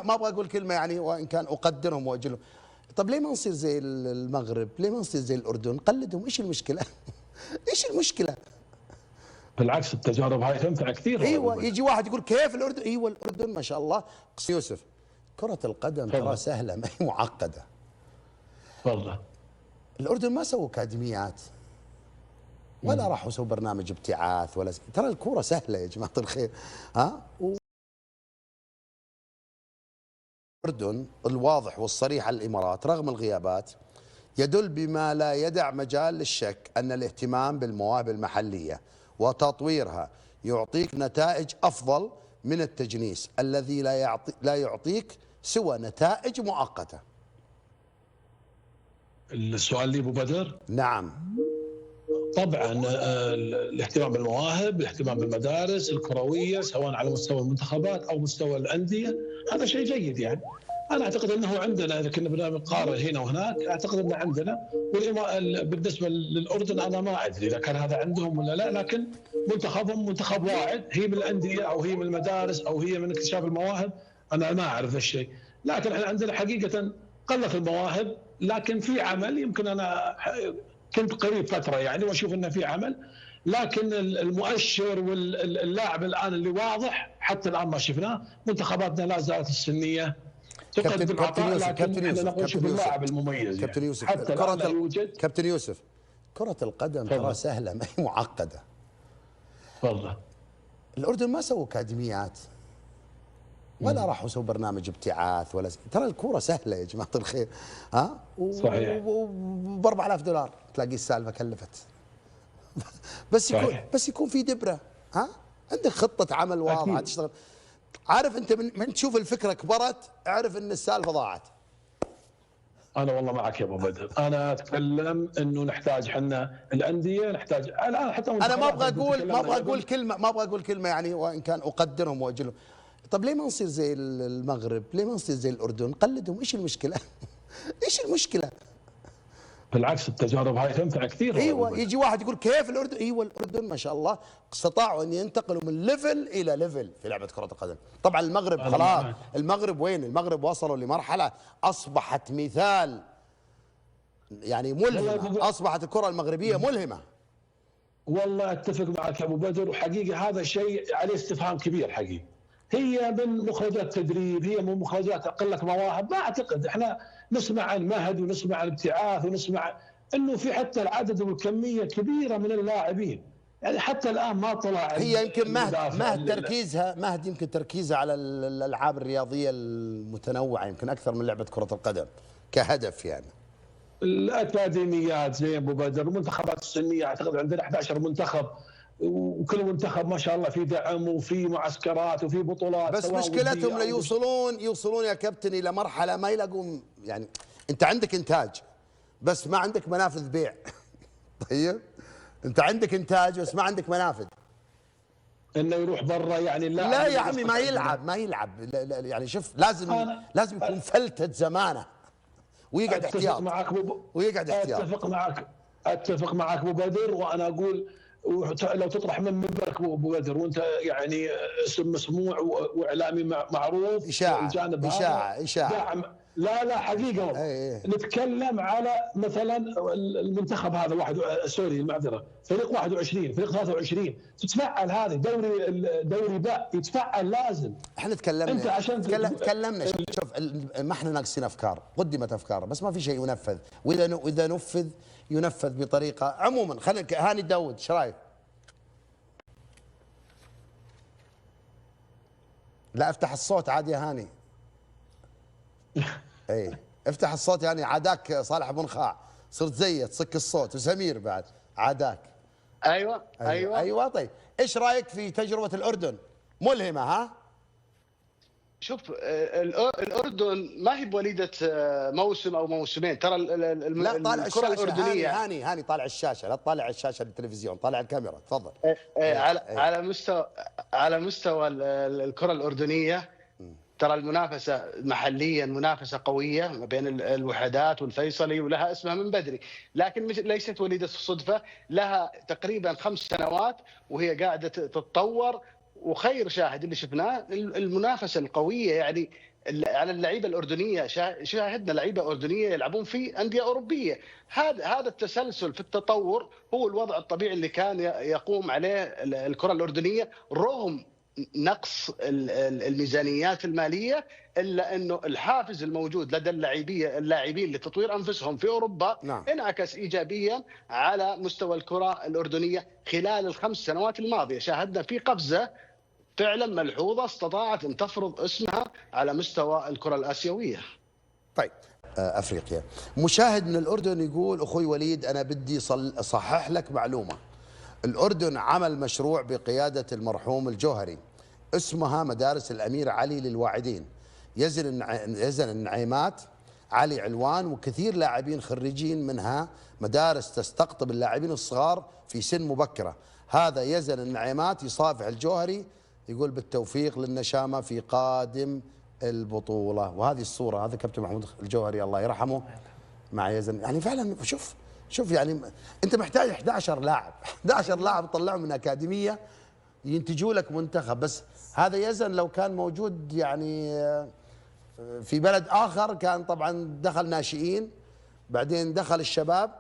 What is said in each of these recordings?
ما ابغى اقول كلمه يعني وان كان اقدرهم واجلهم. طب ليه ما نصير زي المغرب؟ ليه ما نصير زي الاردن؟ نقلدهم، ايش المشكله؟ ايش المشكله؟ بالعكس التجارب هاي تنفع كثير. والله ابو ايوه، بدر. يجي واحد يقول كيف الاردن؟ ايوه الاردن ما شاء الله. يوسف، كرة القدم ترى تفضل. سهلة ما هي معقدة. تفضل. الأردن ما سووا أكاديميات ولا راحوا سووا برنامج ابتعاث ترى الكورة سهلة يا جماعة الخير. ها؟ الأردن الواضح والصريح على الإمارات رغم الغيابات يدل بما لا يدع مجال للشك أن الاهتمام بالمواهب المحلية وتطويرها يعطيك نتائج أفضل من التجنيس الذي لا يعطيك سوى نتائج مؤقتة. السؤال لي ابو بدر. نعم. طبعا الاهتمام بالمواهب، الاهتمام بالمدارس الكرويه سواء على مستوى المنتخبات او مستوى الانديه، هذا شيء جيد يعني. انا اعتقد انه عندنا اذا كنا بنقارن هنا وهناك، اعتقد انه عندنا. بالنسبه للاردن انا ما ادري اذا كان هذا عندهم ولا لا، لكن منتخبهم منتخب واعد، هي من الانديه او هي من المدارس او هي من اكتشاف المواهب، انا ما اعرف هالشيء. لكن احنا عندنا حقيقه قلت المواهب، لكن في عمل. يمكن انا كنت قريب فتره يعني واشوف انه في عمل، لكن المؤشر واللاعب الان اللي واضح حتى الان ما شفناه. منتخباتنا لا زالت السنيه تقدم عطاء، لكن احنا نبغى نشوف اللاعب المميز. كابتن يعني يوسف، حتى الان لا يوجد. كابتن يوسف، كرة القدم ترى سهلة ما هي معقدة. تفضل. الأردن ما سووا أكاديميات ولا راحوا سووا برنامج ابتعاث ترى الكورة سهلة يا جماعة الخير. ها؟ صحيح. ب 4000 دولار تلاقي السالفة كلفت. بس يكون في دبرة. ها؟ عندك خطة عمل واضحة تشتغل. عارف انت من تشوف الفكرة كبرت اعرف ان السالفة ضاعت. انا والله معك يا ابو بدر. انا اتكلم انه نحتاج حنا الانديه، نحتاج الان حتى انا ما ابغى اقول كلمه يعني وان كان اقدرهم واجلهم. طب ليه ما نصير زي المغرب؟ ليه ما نصير زي الاردن؟ نقلدهم، ايش المشكله؟ ايش المشكله؟ بالعكس التجارب هاي تنفع كثير. ايوه، يجي واحد يقول كيف الاردن؟ ايوه الاردن ما شاء الله استطاعوا ان ينتقلوا من ليفل الى ليفل في لعبه كره القدم. طبعا المغرب خلاص، المغرب وين؟ المغرب وصلوا لمرحله اصبحت مثال يعني ملهمه، اصبحت الكره المغربيه ملهمه. والله اتفق معك يا ابو بدر، وحقيقه هذا الشيء عليه استفهام كبير حقيقي. هي من مخرجات تدريب، هي من مخرجات قله مواهب؟ ما اعتقد. احنا نسمع عن مهد ونسمع عن ابتعاث ونسمع انه في حتى العدد والكميه كبيره من اللاعبين، يعني حتى الان ما طلع. هي يمكن مهد يمكن تركيزها على الالعاب الرياضيه المتنوعه يمكن اكثر من لعبه كره القدم كهدف يعني. الاكاديميات زي ابو بدر، المنتخبات السنيه اعتقد عندنا 11 منتخب، وكل منتخب ما شاء الله في دعم وفي معسكرات وفي بطولات. بس مشكلتهم يوصلون يا كابتن الى مرحله ما يلاقون يعني. انت عندك انتاج بس ما عندك منافذ بيع. طيب انت عندك انتاج بس ما عندك منافذ. انه يروح برا يعني اللاعب. لا يا عمي ما يلعب يعني شوف لازم يكون فلتة زمانه ويقعد احتياط. اتفق معك ابو بدر، وانا اقول لو تطرح من منبرك ابو بدر وانت يعني اسم مسموع واعلامي معروف. اشاعه لا حقيقه والله. نتكلم على مثلا المنتخب هذا سوري المعذره، فريق 21 فريق 23 تتفعل هذه دوري باء يتفعل لازم. احنا تكلمنا شوف ما احنا ناقصين افكار، قدمت افكار بس ما في شيء ينفذ، واذا نفذ ينفذ بطريقه. عموما خلينا هاني داود ايش رايك؟ لا افتح الصوت عادي يا هاني. اي افتح الصوت يعني عاداك صالح بن خاع، صرت زيه تصك الصوت وسمير بعد عاداك. ايوه طيب ايش رايك في تجربه الاردن؟ ملهمه ها؟ شوف الاردن ما هي بوليده موسم او موسمين، ترى لا طالع الكره الاردنيه. هاني طالع الشاشه، لا تطالع الشاشه التلفزيون، طالع الكاميرا تفضل. على مستوى الكره الاردنيه ترى المنافسه محليا منافسه قويه ما بين الوحدات والفيصلي، ولها اسمها من بدري، لكن ليست وليده الصدفه، لها تقريبا 5 سنوات وهي قاعده تتطور. وخير شاهد اللي شفناه المنافسه القويه، يعني على اللعيبه الاردنيه، شاهدنا لعيبه اردنيه يلعبون في انديه اوروبيه. هذا التسلسل في التطور هو الوضع الطبيعي اللي كان يقوم عليه الكره الاردنيه، رغم نقص الميزانيات الماليه، الا انه الحافز الموجود لدى اللاعبين لتطوير انفسهم في اوروبا نعم. انعكس ايجابيا على مستوى الكره الاردنيه خلال الخمس سنوات الماضيه. شاهدنا في قفزه فعلا ملحوظه استطاعت ان تفرض اسمها على مستوى الكره الاسيويه. طيب، افريقيا. مشاهد من الاردن يقول اخوي وليد انا بدي اصحح لك معلومه. الاردن عمل مشروع بقياده المرحوم الجوهري اسمها مدارس الامير علي للواعدين، يزن النعيمات علي علوان، وكثير لاعبين خريجين منها مدارس تستقطب اللاعبين الصغار في سن مبكره. هذا يزن النعيمات يصافح الجوهري، يقول بالتوفيق للنشامه في قادم البطوله. وهذه الصوره، هذا كابتن محمود الجوهري الله يرحمه مع يزن. يعني فعلا شوف يعني انت محتاج 11 لاعب 11 لاعب تطلعهم من اكاديميه ينتجوا لك منتخب. بس هذا يزن لو كان موجود يعني في بلد اخر كان طبعا دخل ناشئين، بعدين دخل الشباب،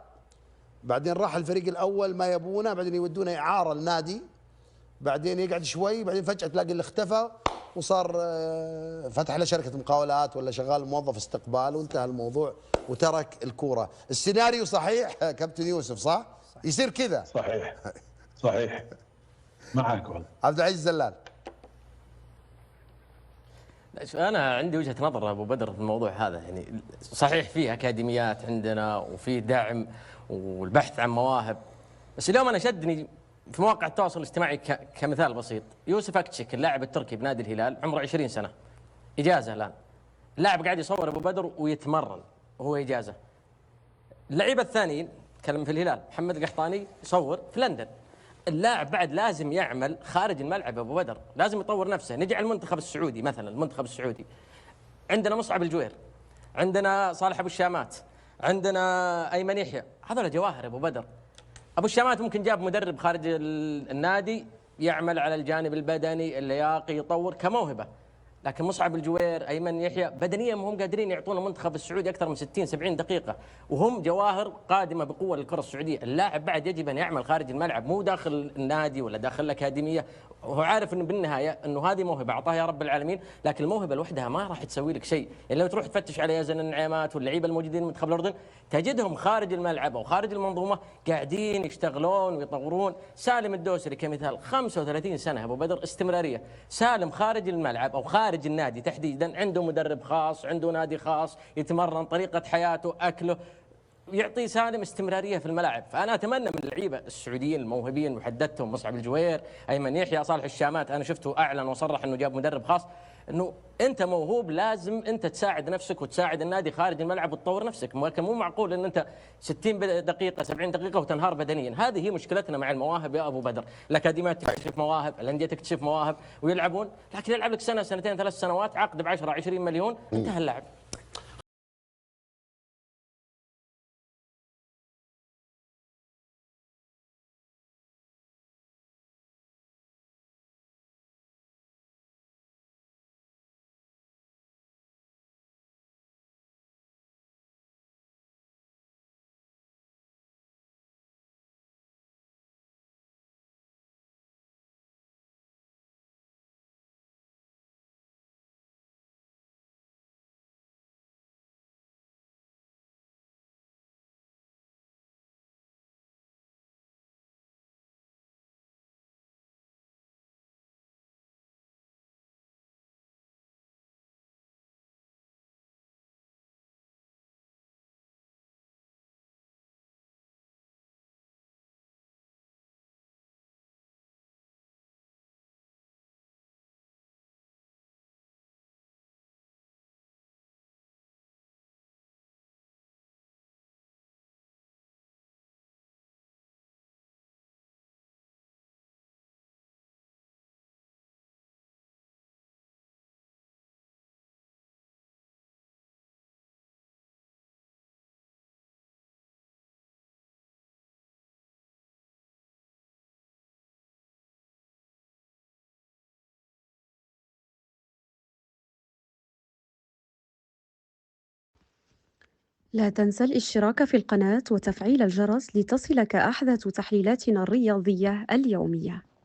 بعدين راح الفريق الاول ما يبونه، بعدين يودونه اعاره النادي، بعدين يقعد شوي، بعدين فجاه تلاقي اللي اختفى وصار فتح له شركه مقاولات ولا شغال موظف استقبال وانتهى الموضوع وترك الكوره. السيناريو صحيح كابتن يوسف صح؟ يصير كذا. صحيح معك والله. عبد العزيز زلال. أنا عندي وجهة نظر أبو بدر في الموضوع هذا. يعني صحيح فيه أكاديميات عندنا وفيه دعم والبحث عن مواهب، بس اليوم أنا شدني في مواقع التواصل الاجتماعي كمثال بسيط، يوسف أكتشك اللاعب التركي بنادي الهلال عمره 20 سنة، إجازة الآن، اللاعب قاعد يصور أبو بدر ويتمرن وهو إجازة. اللعيبة الثانيين تكلم في الهلال، محمد القحطاني يصور في لندن. اللاعب بعد لازم يعمل خارج الملعب ابو بدر، لازم يطور نفسه. نجي على المنتخب السعودي مثلا، المنتخب السعودي عندنا مصعب الجوير، عندنا صالح ابو الشامات، عندنا ايمن يحيى، هذول جواهر ابو بدر. ابو الشامات ممكن جاب مدرب خارج النادي يعمل على الجانب البدني اللياقي يطور كموهبه، لكن مصعب الجوير ايمن يحيى بدنيا ما هم قادرين يعطون المنتخب السعودي اكثر من 60 70 دقيقه، وهم جواهر قادمه بقوه للكره السعوديه. اللاعب بعد يجب ان يعمل خارج الملعب، مو داخل النادي ولا داخل الاكاديميه، وهو عارف انه بالنهايه انه هذه موهبه اعطاها يا رب العالمين، لكن الموهبه لوحدها ما راح تسوي لك شيء. يعني لو تروح تفتش على يزن النعيمات واللعيبه الموجودين في منتخب الاردن تجدهم خارج الملعب او خارج المنظومه قاعدين يشتغلون ويطورون. سالم الدوسري كمثال 35 سنه ابو بدر استمراريه. سالم خارج الملعب او خارج النادي تحديدا عنده مدرب خاص، عنده نادي خاص، يتمرن، طريقه حياته، اكله، يعطي سالم استمراريه في الملاعب. فانا اتمنى من اللعيبه السعوديين الموهوبين وحددتهم مصعب الجوير، ايمن يحيى، صالح الشامات، انا شفته اعلن وصرح انه جاب مدرب خاص، انه انت موهوب لازم انت تساعد نفسك وتساعد النادي خارج الملعب وتطور نفسك. مو معقول ان انت 60 دقيقه 70 دقيقه وتنهار بدنيا. هذه هي مشكلتنا مع المواهب يا ابو بدر. الاكاديميات تكتشف مواهب، الانديه تكتشف مواهب ويلعبون، لكن يلعب لك سنه سنتين 3 سنوات عقد ب 10 20 مليون انتهى اللاعب. لا تنسى الاشتراك في القناة وتفعيل الجرس لتصلك أحدث تحليلاتنا الرياضية اليومية.